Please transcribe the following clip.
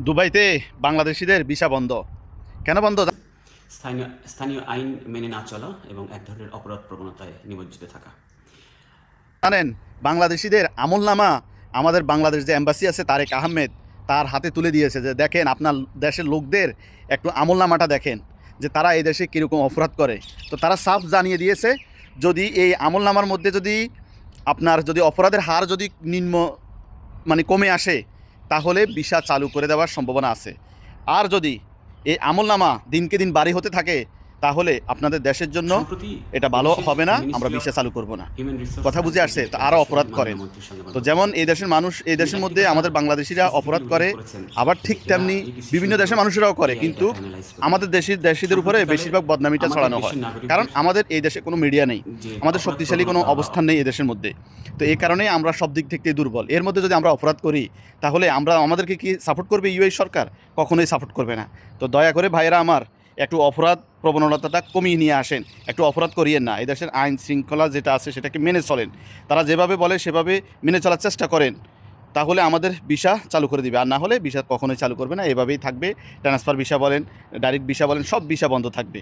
দুবাইতে বাংলাদেশিদের ভিসা বন্ধ। কেন বন্ধ স্থানীয় স্থানীয় আইন মেনে না চলা এবং এক ধরনের অপরাধ প্রবণতায় নিমজ্জিত থাকা। জানেন? বাংলাদেশিদের আমলনামা আমাদের বাংলাদেশ যে এম্বাসি আছে তারেক আহমেদ তার হাতে তুলে দিয়েছে যে দেখেন আপনার দেশের লোকদের একটু আমলনামাটা দেখেন যে তারা এই দেশে কীরকম অপরাধ করে। তো তারা সাফ জানিয়ে দিয়েছে যদি এই আমলনামার মধ্যে যদি আপনার যদি অপরাধের হার যদি নিম্ন মানে কমে আসে তাহলে ভিসা চালু করে দেওয়ার সম্ভাবনা আছে। আর যদি এই আমলনামা দিনকে দিন বাড়ি হতে থাকে তাহলে আপনাদের দেশের জন্য সম্প্রতি এটা ভালো দেশের হবে না, আমরা মিনিস্ট্রি অফ ভিসা চালু করব না। হিউম্যান রিসোর্স কথা বুঝে আসছে? তো আরও অপরাধ করেন। তো যেমন এই দেশের মানুষ এই দেশের মধ্যে আমাদের বাংলাদেশিরা অপরাধ করে, আবার ঠিক তেমনি বিভিন্ন দেশের মানুষেরাও করে, কিন্তু আমাদের দেশিদের উপরে বেশিরভাগ বদনামিটা ছড়ানো হয়, কারণ আমাদের এই দেশে কোনো মিডিয়া নেই, আমাদের শক্তিশালী কোনো অবস্থান নেই এই দেশের মধ্যে। তো এই কারণেই আমরা সব দিক থেকে দুর্বল। এর মধ্যে যদি আমরা অপরাধ করি তাহলে আমাদেরকে কি সাপোর্ট করবে ইউএই সরকার? কখনোই সাপোর্ট করবে না। তো দয়া করে ভাইয়েরা আমার একটু অপরাধ প্রবণতাটা কমিয়ে নিয়ে আসেন, একটু অপরাধ করিয়েন না। এই দেশের আইন শৃঙ্খলা যেটা আছে সেটাকে মেনে চলেন, তারা যেভাবে বলে সেভাবে মেনে চলার চেষ্টা করেন, তাহলে আমাদের ভিসা চালু করে দিবে। আর না হলে ভিসা কখনোই চালু করবে না, এভাবেই থাকবে। ট্রান্সফার ভিসা বলেন, ডাইরেক্ট ভিসা বলেন, সব ভিসা বন্ধ থাকবে।